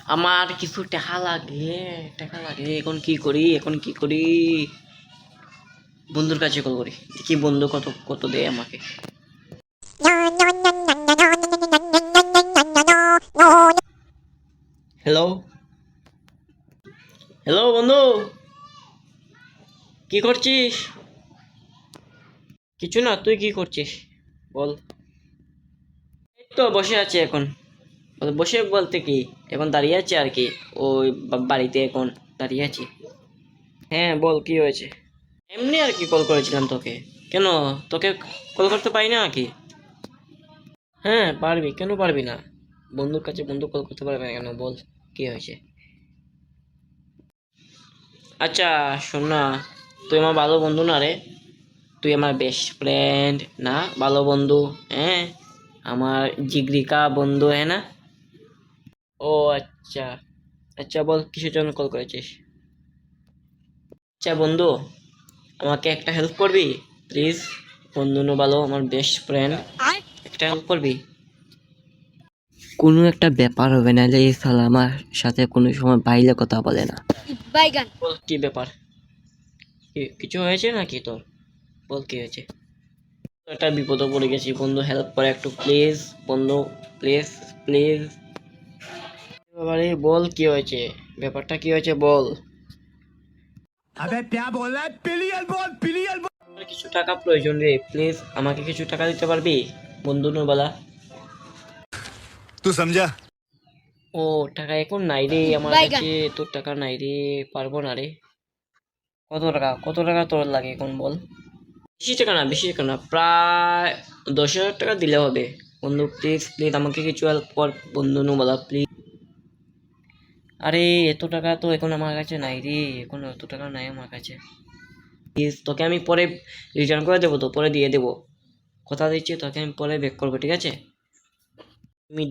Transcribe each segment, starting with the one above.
আমার কিছু টাকা লাগে এখন কি করি বন্ধুর কাছে কল করি দেখি বন্ধু কত কত দেয় আমাকে। হ্যালো হ্যালো বন্ধু, কি করছিস? কিছু না, তুই কি করছিস বল। এই তো বসে আছি এখন। বসে বলতে কি, এখন দাঁড়িয়ে আছি আর কি, ওই বাড়িতে এখন দাঁড়িয়ে আছি। হ্যাঁ বল, কি হয়েছে? এমনি আর কি কল করেছিলাম তোকে। কেন, তোকে কল করতে পারি না নাকি? হ্যাঁ পারবি, কেন পারবি না? বন্ধুর কাছে বন্ধু কল করতে পারবে না কেন, বল কি হয়েছে? আচ্ছা শোন না, তুই আমার ভালো বন্ধু না রে? তুই আমার বেস্ট ফ্রেন্ড না, ভালো বন্ধু? হ্যাঁ, আমার জিগরিকা বন্ধু, হ্যাঁ না? ও আচ্ছা, আচ্ছা বল কিসের জন্য কল করেছিস? আচ্ছা বন্ধু, আমাকে একটা হেল্প করবি প্লিজ? বন্ধু নো ভালো, আমার বেস্ট ফ্রেন্ড, একটা হেল্প করবি? কোনো একটা ব্যাপার হবে না যে এই শালা আমার সাথে কোনো সময় বাইরে কথা বলে না। বল কি ব্যাপার, কিছু হয়েছে নাকি তোর? বল কি হয়েছে? একটা বিপদে পড়ে গেছি বন্ধু, হেল্প করে একটু প্লিজ বন্ধু, প্লিজ প্লিজ। এবারে বল কি হয়েছে, ব্যাপারটা কি হয়েছে বল। अबे क्या बोल रहा है? पिलियन बोल। আমার কিছু টাকা প্রয়োজন রে, প্লিজ আমাকে কিছু টাকা দিতে পারবি বন্ধু নোবেলা? तू समझा? ও টাকা এখন নাই রে আমার কাছে, তোর টাকা নাই রে, পারবো না রে। কত টাকা তোর লাগে এখন বল? বেশি টাকা না, প্রায় 10,000 টাকা দিলে হবে বন্ধু, প্লিজ প্লিজ আমাকে কিছু হেল্প কর বন্ধু নোবেলা প্লিজ। আরে এত টাকা তো এখন আমার কাছে নাই রে, এখন এত টাকা নাই আমার কাছে। প্লিজ তোকে আমি পরে রিটার্ন করে দেবো, তো পরে দিয়ে দেবো, কথা দিচ্ছি তোকে আমি পরে ব্যাক করবো, ঠিক আছে? আমি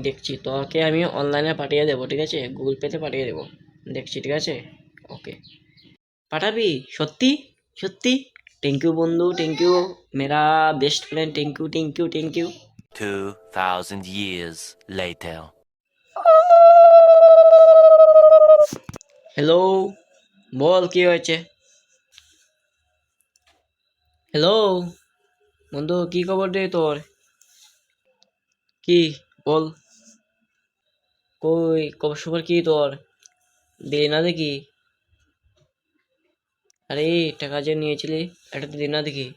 দেখছি তোকে আমি অনলাইনে পাঠিয়ে দেবো, ঠিক আছে? গুগল পেতে পাঠিয়ে দেবো, দেখছি, ঠিক আছে? ওকে, পাঠাবি? সত্যি সত্যি? থ্যাংক ইউ বন্ধু, থ্যাংক ইউ মেরা best friend, thank you thank you thank you. 2,000 years later. Hello, বল কি হয়েছে? হ্যালো বন্ধু, কি খবর রে তোর? কি বল, কই খবর সবর কি তোর? দিলি না দেখি। আরে টাকা যে নিয়েছিলি, এটা তো দিলি না দেখি।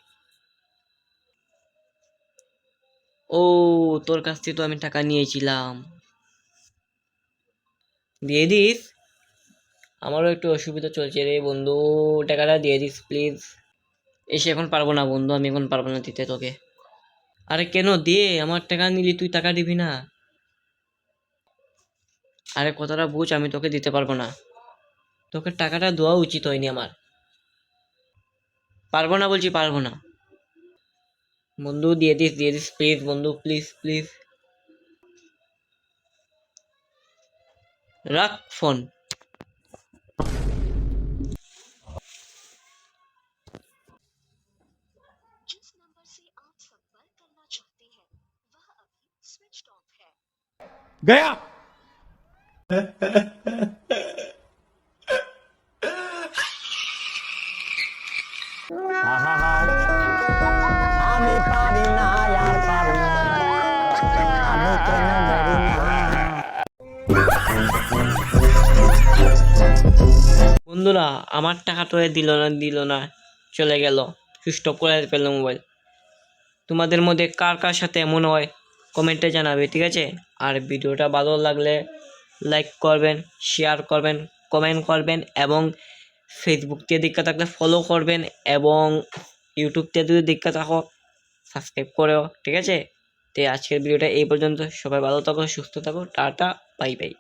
ও, তোর কাছ থেকে তো আমি টাকা নিয়েছিলাম, দিয়ে দিস। আমারও একটু অসুবিধা চলছে রে বন্ধু, টাকাটা দিয়ে দিস প্লিজ। এসে এখন পারবো না বন্ধু, আমি এখন পারবো না দিতে তোকে। আরে কেন, দিয়ে আমার টাকা নিলি তুই টাকা দিবি না? আরে কথাটা বুঝ, আমি তোকে দিতে পারবো না, তোকে টাকাটা দেওয়া উচিত হয়নি আমার। পারবো না বলছি, পারবো না বন্ধু, দিয়ে দিস প্লিজ বন্ধু, প্লিজ প্লিজ। রাখ ফোন। जिस नंबर से आप संपर्क करना चाहते हैं वह अभी स्विच ऑफ है। गया। আমি পারি না আর পারি না, আমি কেন মরি না। বন্ধুরা আমার টাকা তো দিল না, চলে গেল, সুইচ অফ করে ফেললো মোবাইল। তোমাদের মধ্যে কার কার সাথে এমন হয় কমেন্টে জানাবে, ঠিক আছে? আর ভিডিওটা ভালো লাগলে লাইক করবেন, শেয়ার করবেন, কমেন্ট করবেন, এবং ফেসবুক থেকে দেখা থাকলে ফলো করবেন, এবং ইউটিউব থেকে যদি দেখা থাকো সাবস্ক্রাইব করেও, ঠিক আছে? তো আজকের ভিডিওটা এই পর্যন্ত, সবাই ভালো থাকো, সুস্থ থাকো, টাটা, বাই বাই।